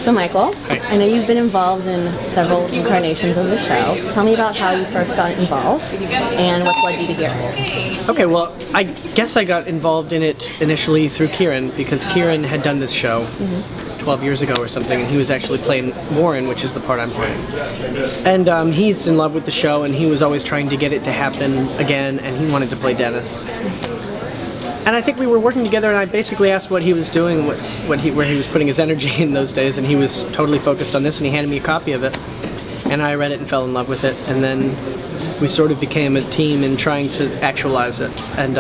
So Michael, Hi. I know you've been involved in several incarnations of the show. Tell me about how you first got involved and what's led you to here. Okay, well, I guess I got involved in it initially through Kieran, because Kieran had done this show 12 years ago or something, and he was actually playing Warren, which is the part I'm playing. And he's in love with the show, and he was always trying to get it to happen again, and he wanted to play Dennis. And I think we were working together, and I basically asked what he was doing, where he was putting his energy in those days, and he was totally focused on this, and he handed me a copy of it. And I read it and fell in love with it, and then we sort of became a team in trying to actualize it. And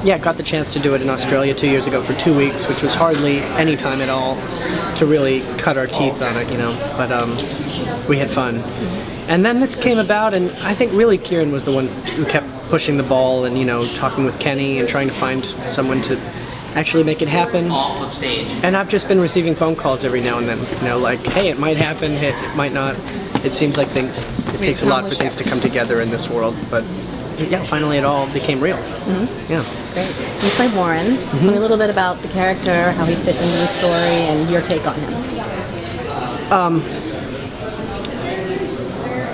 yeah, got the chance to do it in Australia 2 years ago for 2 weeks, which was hardly any time at all to really cut our teeth on it, you know, but we had fun. And then this came about, and I think really Kieran was the one who kept pushing the ball and, you know, talking with Kenny and trying to find someone to actually make it happen. Off of stage. And I've just been receiving phone calls every now and then, you know, like, hey, it might happen, hey, it might not. It seems like it takes a lot for things to come together in this world, but yeah, finally it all became real. Yeah. Great. You play Warren. Tell me a little bit about the character, how he fits into the story, and your take on him.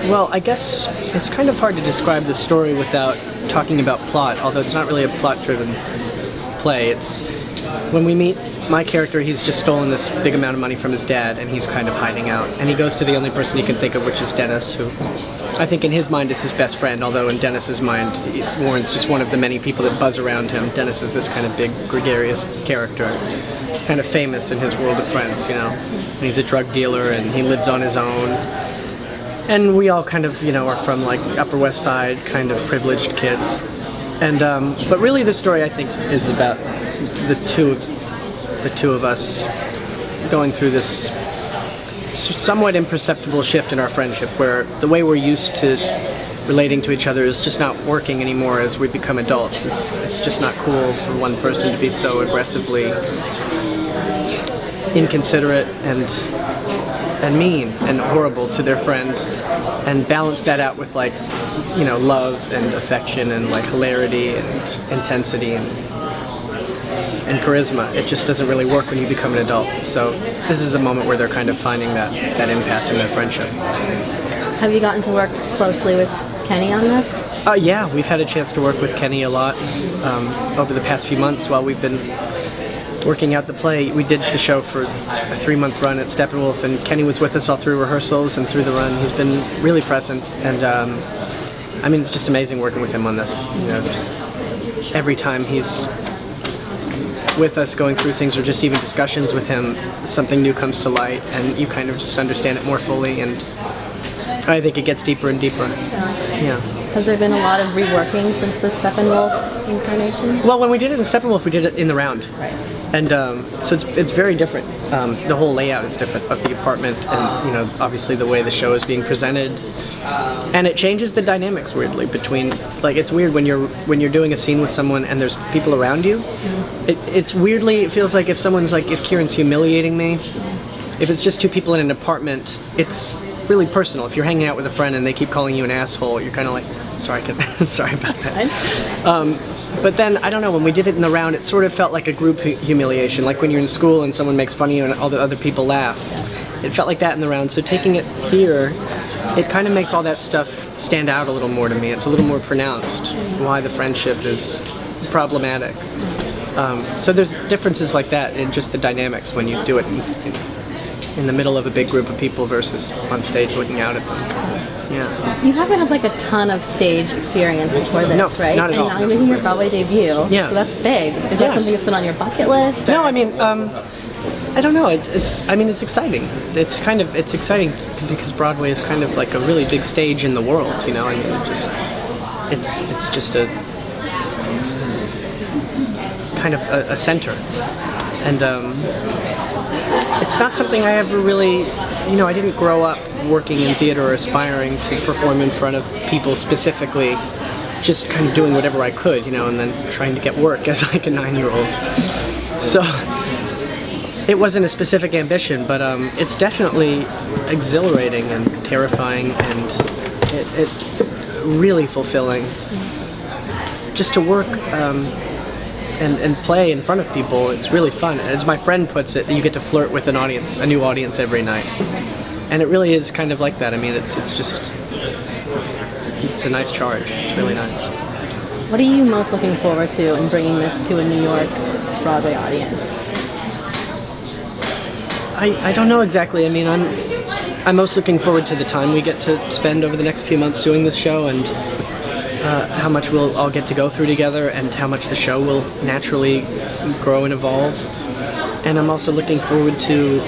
Well, I guess it's kind of hard to describe the story without talking about plot, although it's not really a plot-driven play. It's when we meet my character, he's just stolen this big amount of money from his dad, and he's kind of hiding out. And he goes to the only person he can think of, which is Dennis, who I think in his mind is his best friend, although in Dennis's mind, Warren's just one of the many people that buzz around him. Dennis is this kind of big, gregarious character, kind of famous in his world of friends, you know. And he's a drug dealer, and he lives on his own. And we all kind of, you know, are from like Upper West Side, kind of privileged kids. And but really the story, I think, is about the two of us going through this somewhat imperceptible shift in our friendship, where the way we're used to relating to each other is just not working anymore as we become adults. It's just not cool for one person to be so aggressively inconsiderate and mean and horrible to their friend, and balance that out with, like, you know, love and affection and like hilarity and intensity and charisma. It just doesn't really work when you become an adult. So this is the moment where they're kind of finding that impasse in their friendship. Have you gotten to work closely with Kenny on this? Yeah, we've had a chance to work with Kenny a lot over the past few months while we've been working out the play. We did the show for a 3-month run at Steppenwolf, and Kenny was with us all through rehearsals and through the run. He's been really present, and I mean, it's just amazing working with him on this. You know, just every time he's with us going through things, or just even discussions with him, something new comes to light, and you kind of just understand it more fully, and I think it gets deeper and deeper. Yeah. Has there been a lot of reworking since the Steppenwolf incarnation? Well, when we did it in Steppenwolf, we did it in the round. Right. And so it's very different. The whole layout is different of the apartment, and, you know, obviously the way the show is being presented, and it changes the dynamics weirdly between, like, it's weird when you're doing a scene with someone and there's people around you. It feels like if someone's like, if Kieran's humiliating me, if it's just two people in an apartment, it's really personal. If you're hanging out with a friend and they keep calling you an asshole, you're kind of like, sorry about that. But then, I don't know, when we did it in the round, it sort of felt like a group humiliation, like when you're in school and someone makes fun of you and all the other people laugh. It felt like that in the round. So taking it here, it kind of makes all that stuff stand out a little more to me. It's a little more pronounced why the friendship is problematic. So there's differences like that in just the dynamics when you do it in the middle of a big group of people versus on stage looking out at them. Yeah. You haven't had like a ton of stage experience before this, No, right? not at all. And now you're making your Broadway debut. Yeah. So that's big. Is that something that's been on your bucket list? Or? No, I mean, I don't know. It's exciting. It's exciting because Broadway is kind of like a really big stage in the world, you know, and it's just a kind of a center, and it's not something I ever really, you know, I didn't grow up working in theater or aspiring to perform in front of people specifically, just kind of doing whatever I could, you know, and then trying to get work as like a 9-year-old. So it wasn't a specific ambition, but it's definitely exhilarating and terrifying, and it really fulfilling just to work and play in front of people, it's really fun. As my friend puts it, you get to flirt with an audience, a new audience every night. And it really is kind of like that. I mean, it's a nice charge. It's really nice. What are you most looking forward to in bringing this to a New York Broadway audience? I don't know exactly. I mean, I'm most looking forward to the time we get to spend over the next few months doing this show, and how much we'll all get to go through together, and how much the show will naturally grow and evolve. And I'm also looking forward to,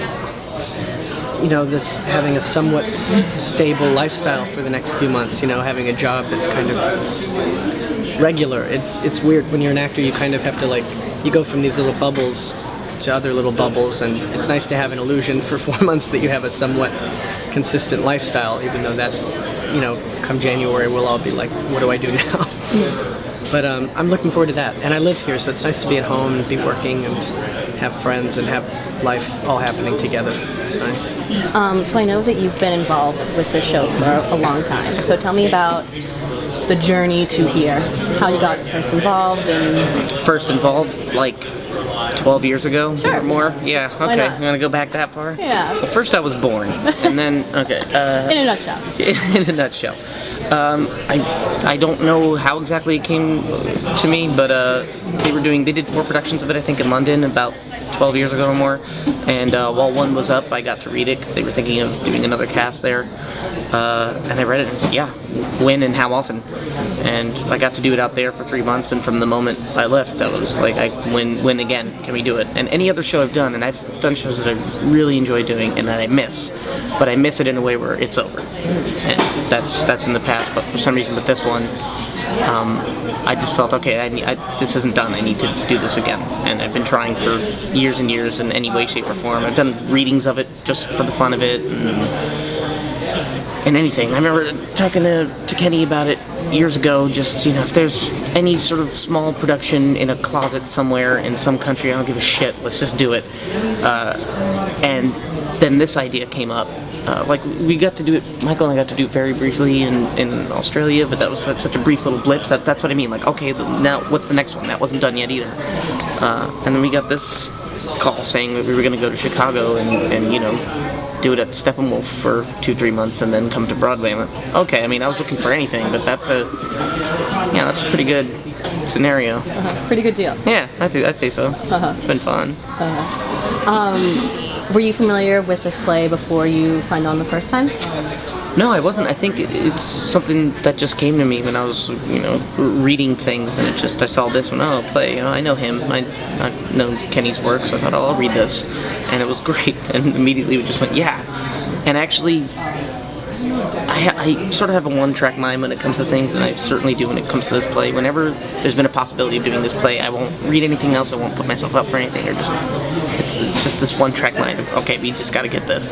this having a somewhat stable lifestyle for the next few months. Having a job that's kind of regular. It's weird when you're an actor. You kind of have to you go from these little bubbles to other little bubbles, and it's nice to have an illusion for 4 months that you have a somewhat consistent lifestyle, even though that, come January we'll all be like, what do I do now? But I'm looking forward to that, and I live here, so it's nice to be at home and be working and have friends and have life all happening together. It's nice. So I know that you've been involved with this show for a long time, so tell me about the journey to here, how you got first involved. And First involved, 12 years ago or more? Yeah, Why okay. not? You want to go back that far? Yeah. Well, first I was born, and then, okay. in a nutshell. In a nutshell. I don't know how exactly it came to me, but they did 4 productions of it, I think, in London about 12 years ago or more, and while one was up, I got to read it because they were thinking of doing another cast there, and I read it and said, yeah, when and how often, and I got to do it out there for 3 months, and from the moment I left, I was like, when again, can we do it? And any other show I've done, and I've done shows that I really enjoy doing and that I miss, but I miss it in a way where it's over, and that's in the past, but for some reason with this one, I just felt, okay, this isn't done, I need to do this again, and I've been trying for years and years in any way, shape, or form. I've done readings of it just for the fun of it, and anything. I remember talking to Kenny about it years ago, just, if there's any sort of small production in a closet somewhere in some country, I don't give a shit, let's just do it. And then this idea came up. We got to do it, Michael and I got to do it very briefly in Australia, but that was such a brief little blip. That's what I mean, okay, now what's the next one? That wasn't done yet either. And then we got this call saying that we were going to go to Chicago and do it at Steppenwolf for 2-3 months and then come to Broadway. I went, okay, I was looking for anything, but that's a pretty good scenario. Pretty good deal. Yeah, I'd say so. It's been fun. Were you familiar with this play before you signed on the first time? No, I wasn't. I think it's something that just came to me when I was, reading things, and I saw this one. Oh, play. I know him. I know Kenny's work, so I thought, I'll read this, and it was great. And immediately we just went, yeah. And actually, I sort of have a one-track mind when it comes to things, and I certainly do when it comes to this play. Whenever there's been a possibility of doing this play, I won't read anything else. I won't put myself up for anything, or it's just this one-track mind of, okay, we just got to get this.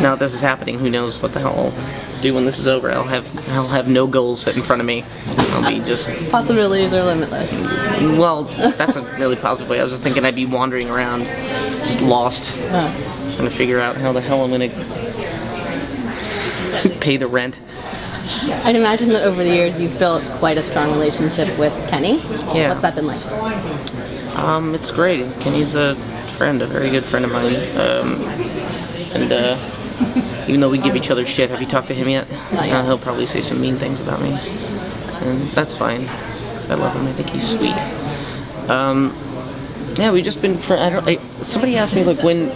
Now that this is happening, who knows what the hell I'll do when this is over. I'll have no goals set in front of me. I'll be just... Possibilities are limitless. Well, that's a really positive way. I was just thinking I'd be wandering around, just lost, trying to figure out how the hell I'm going to pay the rent. I'd imagine that over the years you've built quite a strong relationship with Kenny. Yeah. What's that been like? It's great. Kenny's a friend, a very good friend of mine. Even though we give each other shit, have you talked to him yet? Not yet. He'll probably say some mean things about me, and that's fine. 'Cause I love him. I think he's sweet. Yeah, we've just been. Somebody asked me when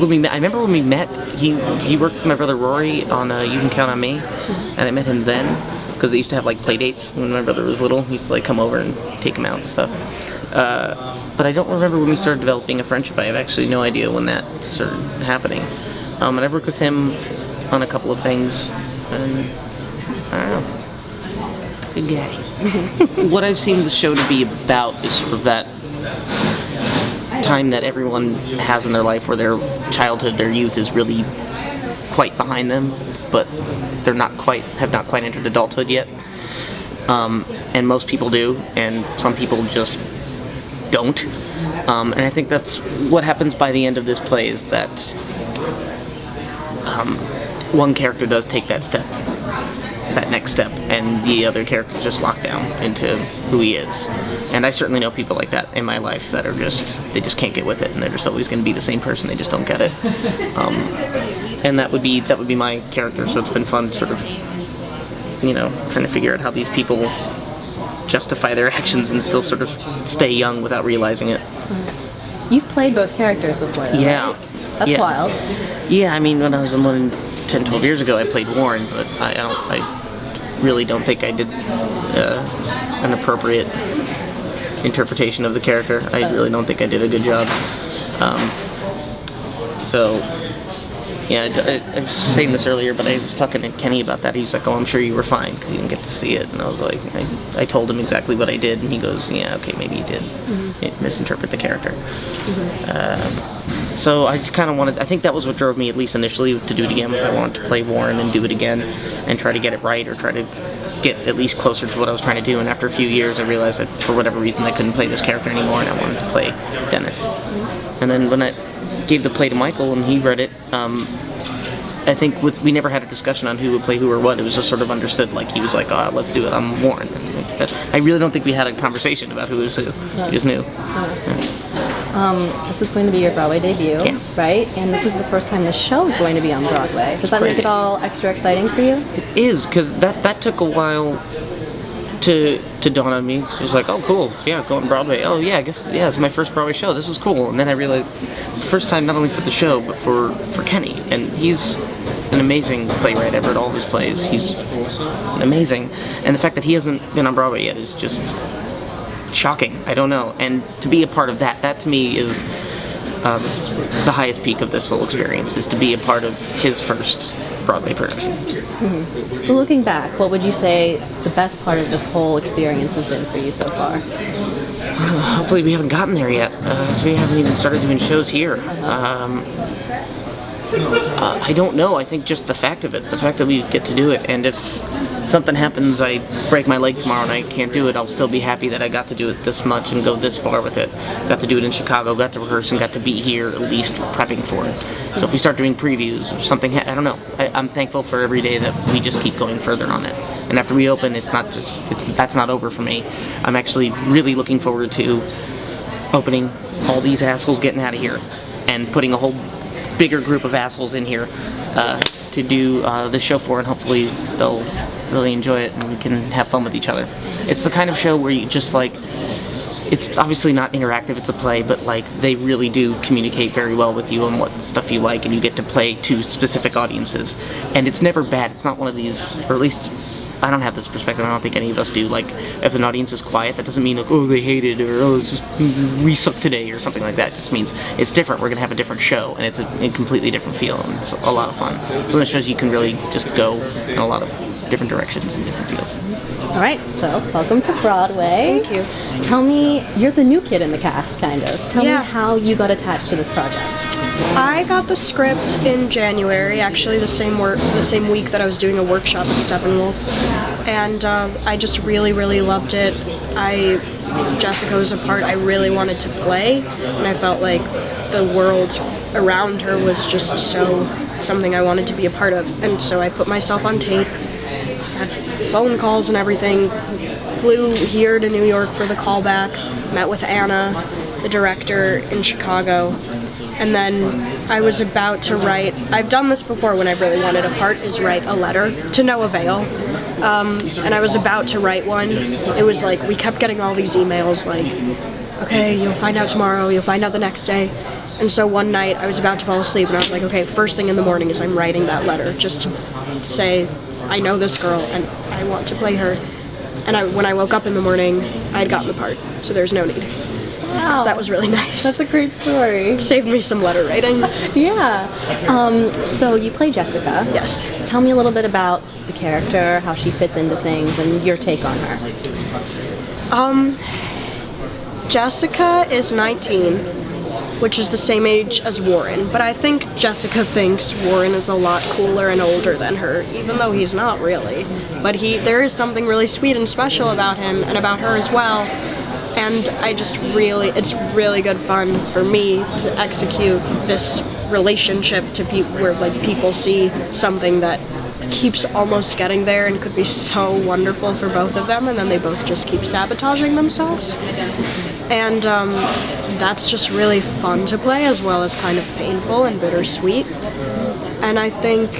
we met. I remember when we met. He worked with my brother Rory on You Can Count on Me, and I met him then because they used to have play dates when my brother was little. He used to come over and take him out and stuff. But I don't remember when we started developing a friendship. I have actually no idea when that started happening. And I've worked with him on a couple of things, and I don't know. Good guy. What I've seen the show to be about is sort of that time that everyone has in their life where their childhood, their youth is really quite behind them, but have not quite entered adulthood yet. And most people do, and some people just don't. And I think that's what happens by the end of this play, is that one character does take that step, that next step, and the other character's just locked down into who he is. And I certainly know people like that in my life that are they just can't get with it, and they're just always going to be the same person. They just don't get it. And that would be my character. So it's been fun, sort of, trying to figure out how these people justify their actions and still sort of stay young without realizing it. You've played both characters before, though, Yeah. right? That's Yeah. wild. Yeah, I mean, when I was in London 10, 12 years ago, I played Warren, but I really don't think I did an appropriate interpretation of the character. I really don't think I did a good job. I was saying this earlier, but I was talking to Kenny about that. He was like, "Oh, I'm sure you were fine because you didn't get to see it." And I was like, I told him exactly what I did, and he goes, "Yeah, okay, maybe you did misinterpret the character." So I just kind of wanted, I think that was what drove me, at least initially, to do it again, was I wanted to play Warren and do it again and try to get it right, or try to get at least closer to what I was trying to do. And after a few years, I realized that for whatever reason, I couldn't play this character anymore, and I wanted to play Dennis. And then when I gave the play to Michael and he read it, I think we never had a discussion on who would play who or what. It was just sort of understood, like he was like, "Oh, let's do it, I'm Warren." And I really don't think we had a conversation about who was who. We just knew. This is going to be your Broadway debut, right? And this is the first time the show is going to be on Broadway. Does that make it all extra exciting for you? It is, because that took a while to dawn on me. So it was like, "Oh, cool, yeah, go on Broadway. Oh, yeah, I guess, yeah, it's my first Broadway show. This is cool." And then I realized it's the first time not only for the show, but for Kenny. And he's an amazing playwright. I've read all of his plays. He's amazing. And the fact that he hasn't been on Broadway yet is just shocking. I don't know. And to be a part of that to me is the highest peak of this whole experience, is to be a part of his first Broadway production. Mm-hmm. So looking back, what would you say the best part of this whole experience has been for you so far? Hopefully we haven't gotten there yet. So we haven't even started doing shows here. I don't know. I think just the fact of it, the fact that we get to do it, and if something happens, I break my leg tomorrow and I can't do it, I'll still be happy that I got to do it this much and go this far with it. Got to do it in Chicago, got to rehearse, and got to be here at least prepping for it. So if we start doing previews or something, I don't know. I'm thankful for every day that we just keep going further on it. And after we open, that's not over for me. I'm actually really looking forward to opening, all these assholes getting out of here, and putting a whole bigger group of assholes in here to do the show for, and hopefully they'll really enjoy it and we can have fun with each other. It's the kind of show where you just like, it's obviously not interactive, it's a play, but like they really do communicate very well with you on what stuff you like, and you get to play to specific audiences. And it's never bad. It's not one of these, or at least I don't have this perspective, I don't think any of us do, like if an audience is quiet, that doesn't mean like, oh, they hate it, or oh, we suck today, or something like that. It just means it's different. We're going to have a different show, and it's a completely different feel, and it's a lot of fun. So it shows you can really just go in a lot of different directions and different feels. All right, so welcome to Broadway. Thank you. Tell me, you're the new kid in the cast, kind of. Tell me how you got attached to this project. I got the script in January, actually the same week that I was doing a workshop at Steppenwolf, and I just really, really loved it. Jessica was a part I really wanted to play, and I felt like the world around her was just so something I wanted to be a part of, and so I put myself on tape, had phone calls and everything, flew here to New York for the callback, met with Anna, the director, in Chicago. And then I was about to write, I've done this before when I really wanted a part, is write a letter to no avail. And I was about to write one. It was like, we kept getting all these emails like, okay, you'll find out tomorrow, you'll find out the next day. And so one night I was about to fall asleep and I was like, okay, first thing in the morning is I'm writing that letter just to say, I know this girl and I want to play her. And when I woke up in the morning, I had gotten the part, so there's no need. Wow. So that was really nice. That's a great story. Saved me some letter writing. Yeah. So you play Jessica. Yes. Tell me a little bit about the character, how she fits into things, and your take on her. Jessica is 19, which is the same age as Warren, but I think Jessica thinks Warren is a lot cooler and older than her, even though he's not really. But there is something really sweet and special about him, and about her as well. And it's really good fun for me to execute this relationship to people where like people see something that keeps almost getting there and could be so wonderful for both of them, and then they both just keep sabotaging themselves. And that's just really fun to play, as well as kind of painful and bittersweet. And I think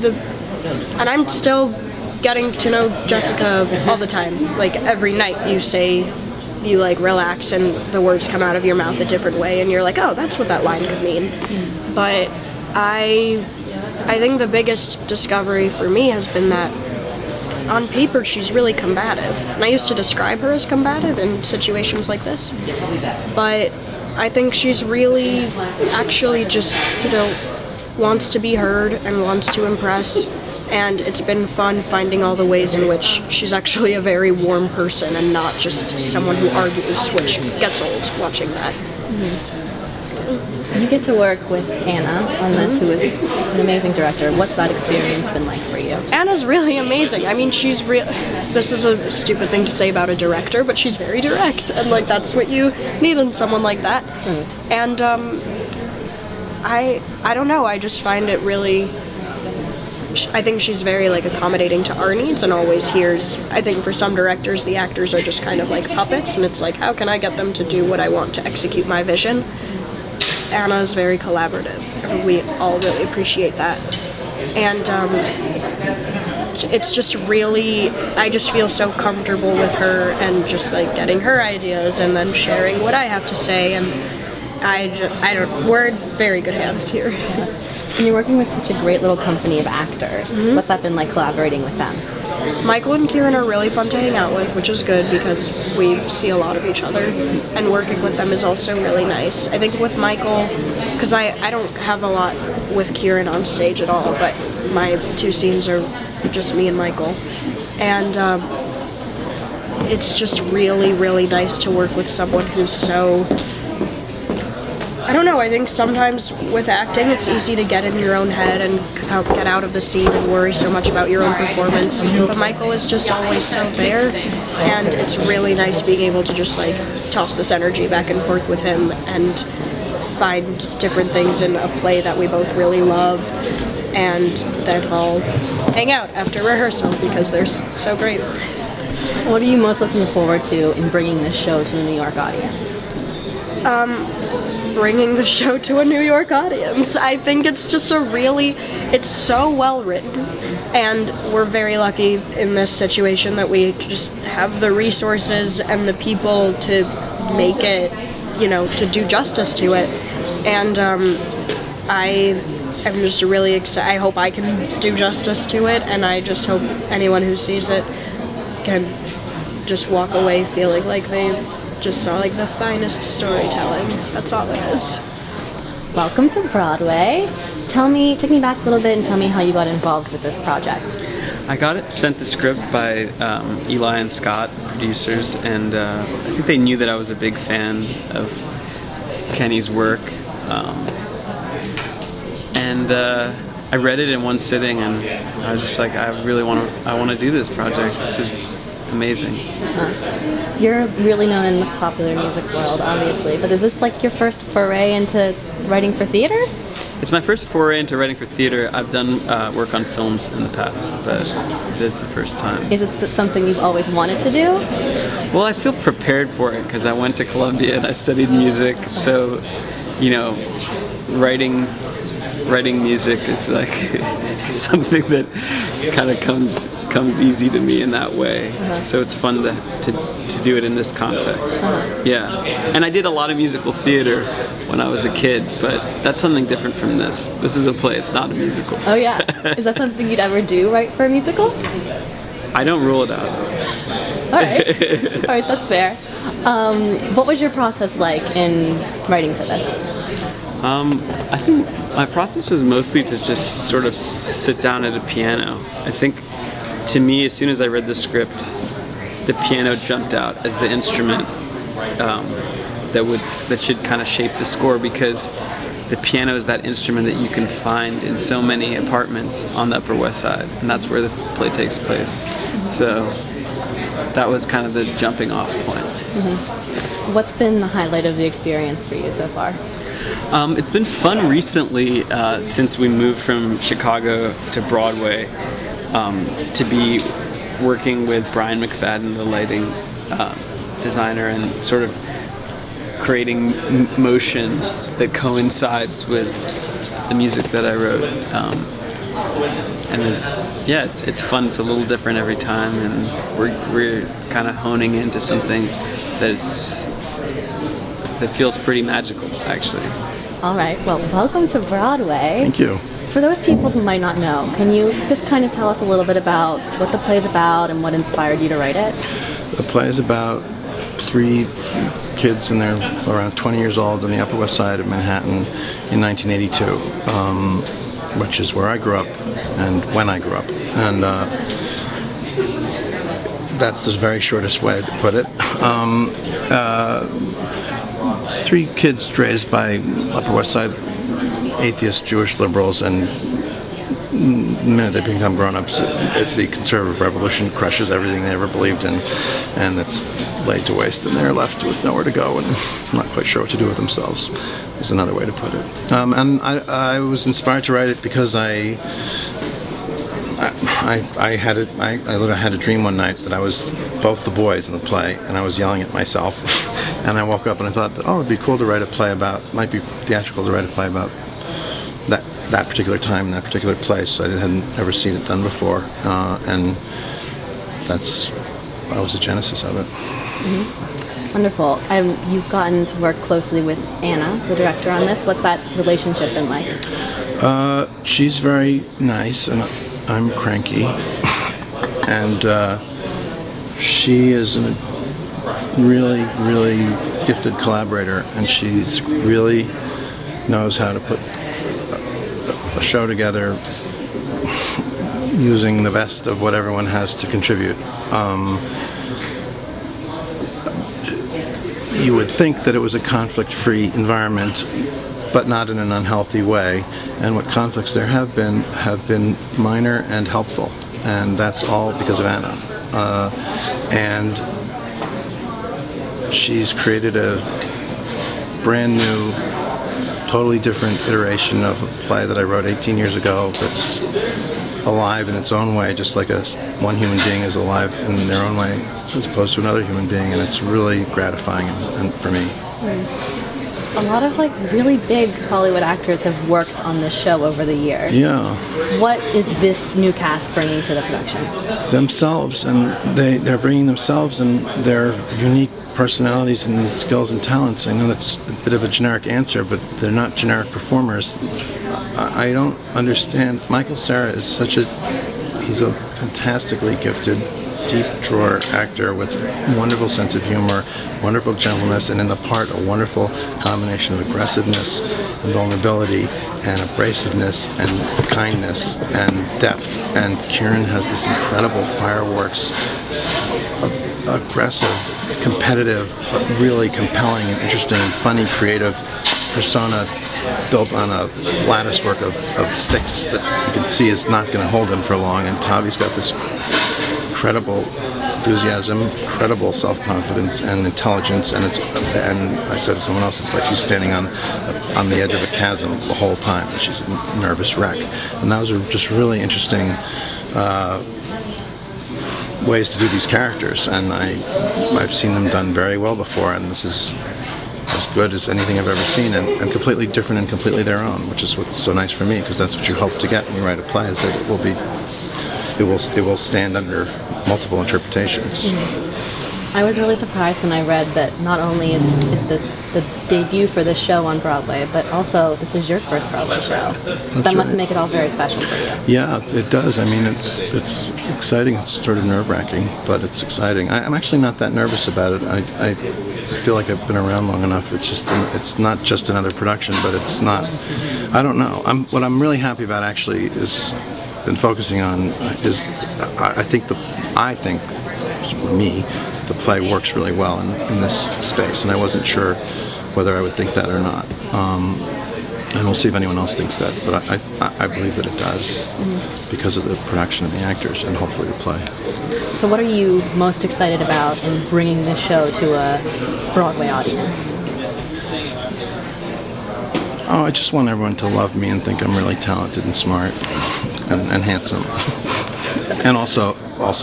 and I'm still getting to know Jessica all the time. Like, every night you say, you like relax and the words come out of your mouth a different way, and you're like, oh, that's what that line could mean. But I think the biggest discovery for me has been that on paper she's really combative. And I used to describe her as combative in situations like this. But I think she's really actually just, wants to be heard and wants to impress. And it's been fun finding all the ways in which she's actually a very warm person and not just someone who argues, which gets old watching that. You get to work with Anna on this, who is an amazing director. What's that experience been like for you? Anna's really amazing. I mean, she's real. This is a stupid thing to say about a director, but she's very direct, and like that's what you need in someone like that. And I don't know. I just find it really. I think she's very like accommodating to our needs and always hears. I think for some directors, the actors are just kind of like puppets, and it's like, how can I get them to do what I want to execute my vision? Anna is very collaborative, and we all really appreciate that. And it's just really, I just feel so comfortable with her and just like getting her ideas and then sharing what I have to say. And we're in very good hands here. And you're working with such a great little company of actors. What's that been like collaborating with them? Michael and Kieran are really fun to hang out with, which is good because we see a lot of each other, and working with them is also really nice. I think with Michael, because I don't have a lot with Kieran on stage at all, but my two scenes are just me and Michael. And it's just really, really nice to work with someone who's so... I don't know, I think sometimes with acting it's easy to get in your own head and get out of the scene and worry so much about your own performance. But Michael is just always so there, and it's really nice being able to just like toss this energy back and forth with him and find different things in a play that we both really love, and then all hang out after rehearsal because they're so great. What are you most looking forward to in bringing this show to a New York audience? Bringing the show to a New York audience. I think it's just it's so well written, and we're very lucky in this situation that we just have the resources and the people to make it, to do justice to it. And I'm just really excited. I hope I can do justice to it, and I just hope anyone who sees it can just walk away feeling like they just saw like the finest storytelling. That's all it is. Welcome to Broadway. Take me back a little bit and tell me how you got involved with this project. I got sent the script by Eli and Scott, producers, and I think they knew that I was a big fan of Kenny's work. And I read it in one sitting, and I was just like, I want to do this project. This is amazing. You're really known in the popular music world, obviously, but is this like your first foray into writing for theater? It's my first foray into writing for theater. I've done work on films in the past, but this is the first time. Is it something you've always wanted to do? Well, I feel prepared for it because I went to Columbia and I studied music, so, writing music is like something that kind of comes easy to me in that way. So it's fun to do it in this context. Yeah, and I did a lot of musical theater when I was a kid, but that's something different from this. This is a play, it's not a musical. Oh yeah, is that something you'd ever do, right, for a musical? I don't rule it out. All right, that's fair. What was your process like in writing for this? I think my process was mostly to just sort of sit down at a piano. I think, to me, as soon as I read the script, the piano jumped out as the instrument that should kind of shape the score, because the piano is that instrument that you can find in so many apartments on the Upper West Side, and that's where the play takes place. So that was kind of the jumping off point. What's been the highlight of the experience for you so far? It's been fun recently since we moved from Chicago to Broadway to be working with Brian McFadden, the lighting designer, and sort of creating motion that coincides with the music that I wrote. And it's fun. It's a little different every time, and we're kind of honing into something that feels pretty magical, actually. All right, well, welcome to Broadway. Thank you. For those people who might not know, can you just kind of tell us a little bit about what the play is about and what inspired you to write it? The play is about 3 kids, and they're around 20 years old on the Upper West Side of Manhattan in 1982, which is where I grew up and when I grew up. And that's the very shortest way to put it. 3 kids raised by Upper West Side atheist Jewish liberals, and the minute they become grown-ups, the conservative revolution crushes everything they ever believed in, and it's laid to waste, and they're left with nowhere to go and not quite sure what to do with themselves, is another way to put it. And I was inspired to write it because I had a dream one night that I was both the boys in the play, and I was yelling at myself. And I woke up and I thought, oh, it'd be cool to write a play about, might be theatrical to write a play about that particular time, that particular place. I hadn't ever seen it done before, and that was the genesis of it. Mm-hmm. Wonderful. You've gotten to work closely with Anna, the director, on this. What's that relationship been like? She's very nice, and I'm cranky, and she is a really, really gifted collaborator, and she's really knows how to put a show together using the best of what everyone has to contribute. You would think that it was a conflict-free environment, but not in an unhealthy way, and what conflicts there have been minor and helpful, and that's all because of Anna. And she's created a brand new, totally different iteration of a play that I wrote 18 years ago that's alive in its own way, just like one human being is alive in their own way as opposed to another human being, and it's really gratifying and for me. A lot of really big Hollywood actors have worked on this show over the years. Yeah. What is this new cast bringing to the production? Themselves, and they're bringing themselves and their unique personalities and skills and talents. I know that's a bit of a generic answer, but they're not generic performers. I don't understand. Michael Cera is he's a fantastically gifted, deep drawer actor with a wonderful sense of humor, wonderful gentleness, and in the part a wonderful combination of aggressiveness and vulnerability and abrasiveness and kindness and depth. And Kieran has this incredible fireworks, aggressive, competitive, but really compelling and interesting, funny, creative persona built on a latticework of sticks that you can see is not going to hold him for long. And Tavi's got this incredible enthusiasm, incredible self-confidence and intelligence, and I said to someone else, it's like she's standing on the edge of a chasm the whole time, and she's a nervous wreck. And those are just really interesting ways to do these characters, and I've seen them done very well before, and this is as good as anything I've ever seen, and completely different and completely their own, which is what's so nice for me, because that's what you hope to get when you write a play, is that it will stand under multiple interpretations. I was really surprised when I read that not only is it the debut for this show on Broadway, but also this is your first Broadway show. That must make it all very special for you. Yeah, it does. I mean, it's exciting. It's sort of nerve-wracking, but it's exciting. I'm actually not that nervous about it. I feel like I've been around long enough. It's not just another production, but it's not. I don't know. What I'm really happy about actually is been focusing on is I think for me, the play works really well in this space, and I wasn't sure whether I would think that or not. And we'll see if anyone else thinks that, but I believe that it does because of the production and the actors, and hopefully the play. So what are you most excited about in bringing this show to a Broadway audience? Oh, I just want everyone to love me and think I'm really talented and smart and handsome. And also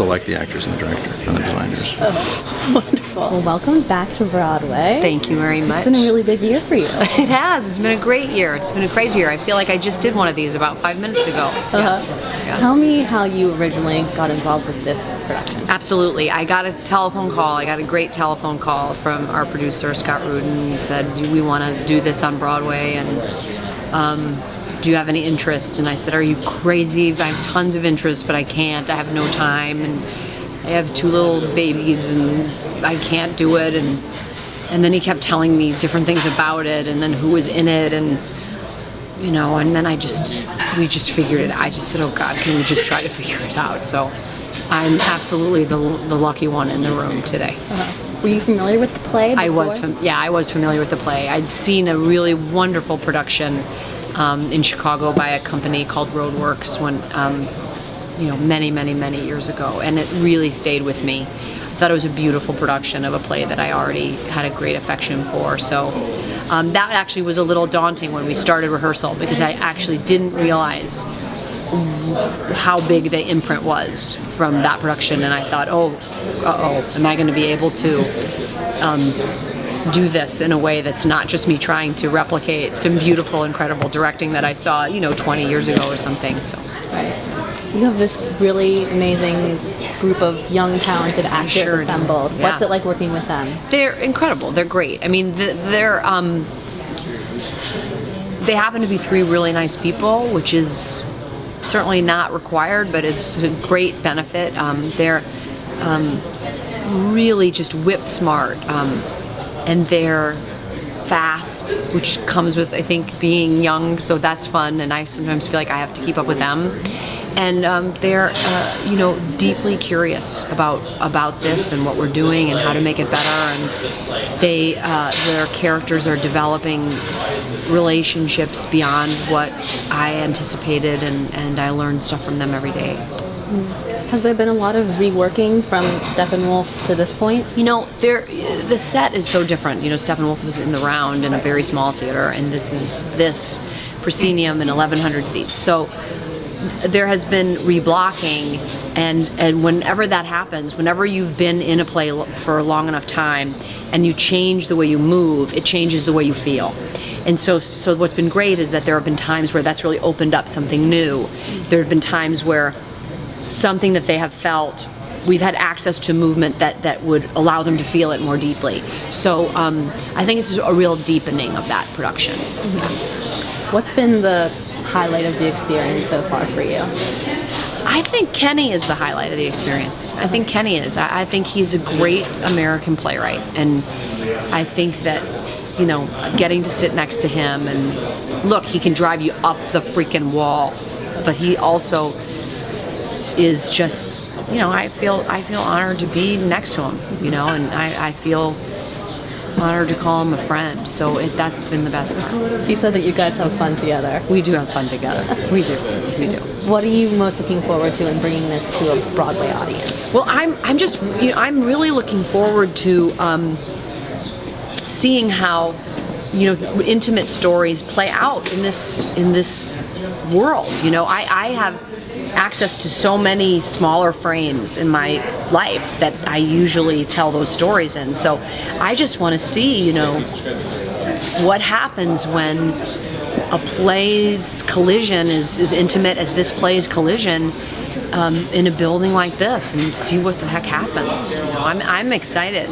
like the actors and the director and the designers. Oh, wonderful. Well, welcome back to Broadway. Thank you very much. It's been a really big year for you. It has. It's been a great year. It's been a crazy year. I feel like I just did one of these about 5 minutes ago. Yeah. Tell me how you originally got involved with this production. Absolutely. I got a telephone call. I got a great telephone call from our producer, Scott Rudin. He said, we want to do this on Broadway, and do you have any interest? And I said, are you crazy? I have tons of interest, but I can't. I have no time, and I have 2 little babies, and I can't do it. And then he kept telling me different things about it, and then who was in it, and and then we just figured it out. I just said, oh God, can we just try to figure it out? So I'm absolutely the lucky one in the room today. Were you familiar with the play before? I was familiar with the play. I'd seen a really wonderful production in Chicago by a company called Roadworks when, many years ago, and it really stayed with me. I thought it was a beautiful production of a play that I already had a great affection for. So that actually was a little daunting when we started rehearsal, because I actually didn't realize how big the imprint was from that production, and I thought, am I going to be able to do this in a way that's not just me trying to replicate some beautiful, incredible directing that I saw, 20 years ago or something. So. Right. You have this really amazing group of young, talented actors assembled. Yeah. What's it like working with them? They're incredible. They're great. I mean, they happen to be 3 really nice people, which is certainly not required, but it's a great benefit. They're really just whip smart. And they're fast, which comes with, I think, being young, so that's fun, and I sometimes feel like I have to keep up with them. And they're, deeply curious about this and what we're doing and how to make it better, and their characters are developing relationships beyond what I anticipated, and I learn stuff from them every day. Has there been a lot of reworking from Steppenwolf to this point? The set is so different. Steppenwolf was in the Round in a very small theater, and this is proscenium in 1,100 seats. So there has been reblocking, and whenever that happens, whenever you've been in a play for a long enough time and you change the way you move, it changes the way you feel. And so what's been great is that there have been times where that's really opened up something new. There have been times where something that they have felt, we've had access to movement that would allow them to feel it more deeply. So I think it's a real deepening of that production. Mm-hmm. What's been the highlight of the experience so far for you? I think Kenny is the highlight of the experience. I think Kenny is. I think he's a great American playwright, and I think that, getting to sit next to him, and look, he can drive you up the freaking wall, but he also is just, I feel honored to be next to him, and I feel honored to call him a friend. So that's been the best part. You said that you guys have fun together. We do have fun together. We do. What are you most looking forward to in bringing this to a Broadway audience? Well, I'm really looking forward to seeing how intimate stories play out in this world. I have access to so many smaller frames in my life that I usually tell those stories in. So I just want to see, what happens when a play's collision is as intimate as this play's collision in a building like this, and see what the heck happens. I'm excited.